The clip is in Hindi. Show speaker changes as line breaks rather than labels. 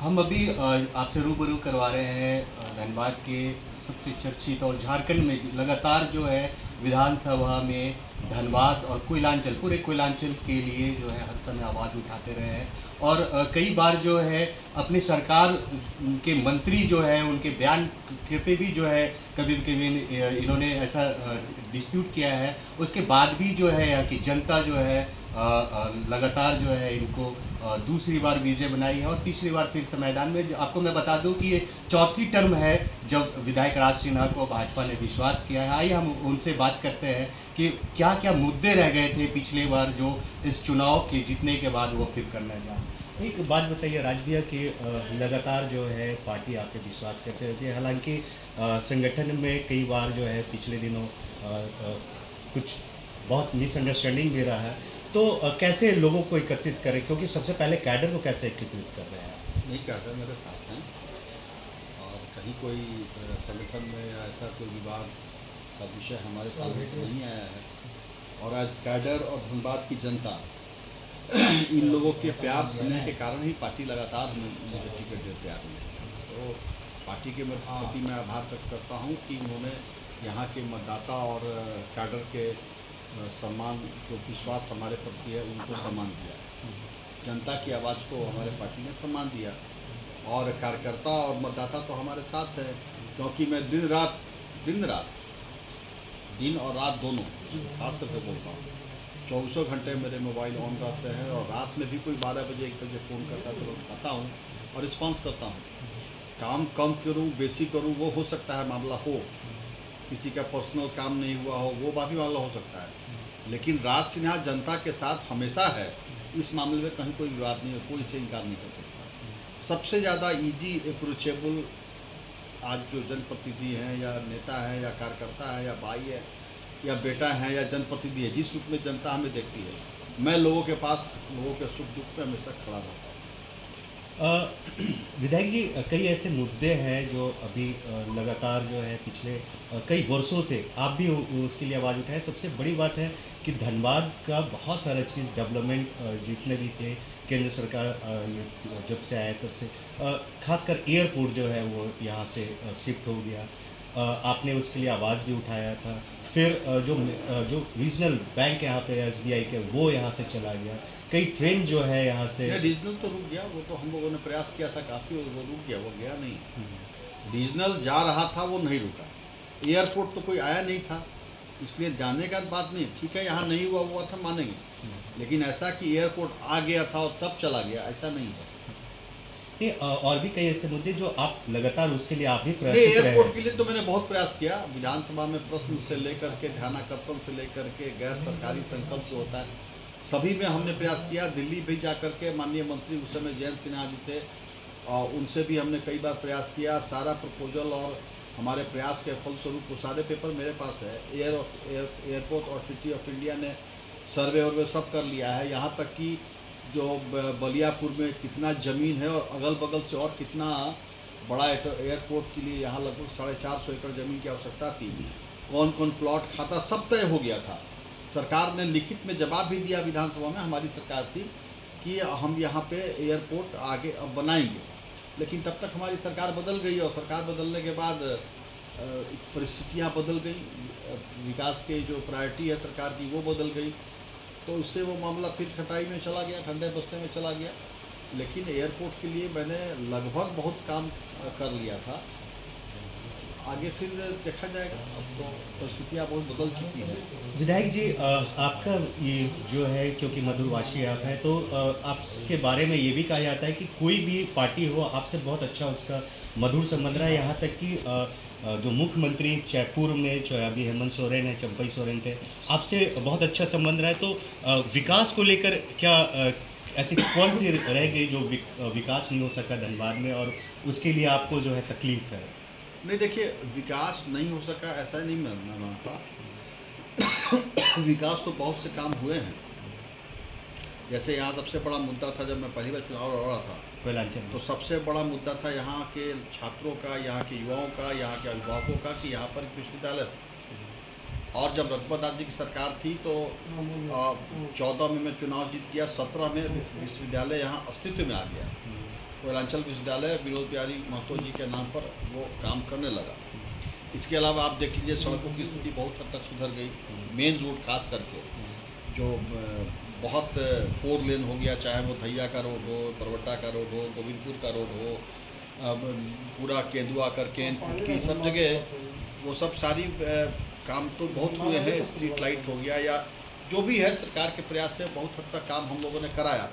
हम अभी आपसे रूबरू करवा रहे हैं धनबाद के सबसे चर्चित और झारखंड में लगातार जो है विधानसभा में धनबाद और कोयलांचल, पूरे कोयलांचल के लिए जो है हर समय आवाज़ उठाते रहे हैं। और कई बार जो है अपनी सरकार के मंत्री जो है उनके बयान के पे भी जो है कभी कभी इन्होंने ऐसा डिस्प्यूट किया है। उसके बाद भी जो है यहाँ की जनता जो है लगातार जो है इनको दूसरी बार विजय बनाई है और तीसरी बार फिर से मैदान में। आपको मैं बता दूं कि ये चौथी टर्म है जब विधायक राज सिन्हा को भाजपा ने विश्वास किया है। आइए हम उनसे बात करते हैं कि क्या क्या मुद्दे रह गए थे पिछले बार जो इस चुनाव के जीतने के बाद वो फिर करने जाए। एक बात बताइए राज भैया कि लगातार जो है पार्टी आप पे विश्वास करते रहती है, हालांकि संगठन में कई बार जो है पिछले दिनों कुछ बहुत मिसअंडरस्टैंडिंग भी रहा है, तो कैसे लोगों को एकत्रित करें, क्योंकि सबसे पहले कैडर को कैसे एकत्रित कर रहे हैं?
नहीं, कैडर मेरे साथ हैं और कहीं कोई संगठन में या ऐसा कोई विवाद का विषय हमारे सामने नहीं आया है। और आज कैडर और धनबाद की जनता इन लोगों के प्यार स्नेह के कारण ही पार्टी लगातार मुझे टिकट देते आ रही है। तो पार्टी के प्रति मैं आभार व्यक्त करता हूँ कि उन्होंने यहाँ के मतदाता और कैडर के सम्मान, जो विश्वास हमारे प्रति है, उनको सम्मान दिया। जनता की आवाज़ को हमारे पार्टी ने सम्मान दिया और कार्यकर्ता और मतदाता तो हमारे साथ है, क्योंकि मैं दिन और रात दोनों खास करके बोलता हूँ। 24 घंटे मेरे मोबाइल ऑन रहते हैं और रात में भी कोई 12 बजे 1 बजे फ़ोन करता है तो उठाता हूँ और रिस्पांस करता हूँ। काम कम करूँ बेसी करूँ वो हो सकता है, मामला हो, किसी का पर्सनल काम नहीं हुआ हो वो भी मामला हो सकता है, लेकिन राज सिन्हा जनता के साथ हमेशा है। इस मामले में कहीं कोई विवाद नहीं है, कोई इसे इनकार नहीं कर सकता। सबसे ज़्यादा ईजी अप्रोचेबल आज जो जनप्रतिनिधि हैं या नेता हैं या कार्यकर्ता है या भाई है या बेटा है या जनप्रतिनिधि है, जिस रूप में जनता हमें देखती है, मैं लोगों के पास, लोगों के सुख दुख में हमेशा खड़ा रहता हूँ।
विधायक जी, कई ऐसे मुद्दे हैं जो अभी लगातार जो है पिछले कई वर्षों से आप भी उसके लिए आवाज़ उठाए। सबसे बड़ी बात है कि धनबाद का बहुत सारा चीज़ डेवलपमेंट जितने भी थे केंद्र सरकार जब से आए तब से, खासकर एयरपोर्ट जो है वो यहाँ से शिफ्ट हो गया। आपने उसके लिए आवाज़ भी उठाया था। फिर जो रीजनल बैंक यहाँ पे SBI के, वो यहाँ से चला गया। कई ट्रेन जो है यहाँ से,
रीजनल तो रुक गया, वो तो हम लोगों ने प्रयास किया था काफ़ी, वो रुक गया, वो गया नहीं। रीजनल जा रहा था, वो नहीं रुका। एयरपोर्ट तो कोई आया नहीं था, इसलिए जाने का बात नहीं। ठीक है, यहाँ नहीं हुआ था मानेंगे, लेकिन ऐसा कि एयरपोर्ट आ गया था और तब चला गया, ऐसा नहीं है।
और भी कई ऐसे मुद्दे जो आप लगातार उसके लिए आप भी प्रयास।
एयरपोर्ट के लिए तो मैंने बहुत प्रयास किया, विधानसभा में प्रश्न से लेकर के ध्यानाकर्षण से लेकर के गैर सरकारी संकल्प जो होता है, सभी में हमने प्रयास किया। दिल्ली भी जा कर के माननीय मंत्री उस समय जयंत सिन्हा जी थे, और उनसे भी हमने कई बार प्रयास किया। सारा प्रपोजल और हमारे प्रयास के फलस्वरूप वो सारे पेपर मेरे पास है। एयरपोर्ट अथॉरिटी ऑफ इंडिया ने सर्वे और वे सब कर लिया है। यहाँ तक कि जो बलियापुर में कितना ज़मीन है और अगल बगल से और कितना बड़ा एयरपोर्ट के लिए यहाँ लगभग 450 एकड़ ज़मीन की आवश्यकता थी, कौन कौन प्लॉट खाता, सब तय हो गया था। सरकार ने लिखित में जवाब भी दिया विधानसभा में, हमारी सरकार थी, कि हम यहाँ पे एयरपोर्ट आगे अब बनाएंगे। लेकिन तब तक हमारी सरकार बदल गई और सरकार बदलने के बाद परिस्थितियाँ बदल गई, विकास के जो प्रायोरिटी है सरकार की वो बदल गई, तो उससे वो मामला फिर खटाई में चला गया, ठंडे बस्ते में चला गया। लेकिन एयरपोर्ट के लिए मैंने लगभग बहुत काम कर लिया था, आगे फिर देखा जाएगा। अब तो परिस्थितियाँ बहुत बदल चुकी हैं।
विधायक जी, आपका ये जो है, क्योंकि मधुरवासी आप हैं, तो आपके बारे में ये भी कहा जाता है कि कोई भी पार्टी हो आपसे बहुत अच्छा उसका मधुर संबंध रहा है। यहाँ तक कि जो मुख्यमंत्री चाहे पूर्व में, चाहे अभी हेमंत सोरेन है, चंपई सोरेन थे, आपसे बहुत अच्छा संबंध रहा है। तो विकास को लेकर क्या ऐसी कौन सी रह गई जो विकास नहीं हो सका धनबाद में, और उसके लिए आपको जो है तकलीफ है?
नहीं, देखिए, विकास नहीं हो सका ऐसा नहीं मैं मानता। विकास तो बहुत से काम हुए हैं। जैसे यहाँ सबसे बड़ा मुद्दा था, जब मैं पहली बार चुनाव लड़ रहा था तो सबसे बड़ा मुद्दा था यहाँ के छात्रों का, यहाँ के युवाओं का, यहाँ के अभिभावकों का, कि यहाँ पर एक विश्वविद्यालय था। और जब रघुपत दास जी की सरकार थी तो 14 में मैं चुनाव जीत गया, 17 में विश्वविद्यालय यहाँ अस्तित्व में आ गया। कोयलांचल विश्वविद्यालय विनोद बिहारी महतो जी के नाम पर वो काम करने लगा। इसके अलावा आप देख लीजिए सड़कों की स्थिति बहुत हद तक सुधर गई। मेन रोड खास करके जो बहुत 4 लेन हो गया, चाहे वो धैया का रोड हो, परवट्टा का रोड हो, गोविंदपुर का रोड हो, पूरा केंदुआ करके की सब जगह वो सब सारी काम तो बहुत हुए हैं। स्ट्रीट लाइट हो गया या जो भी है सरकार के प्रयास से बहुत हद तक काम हम लोगों ने कराया।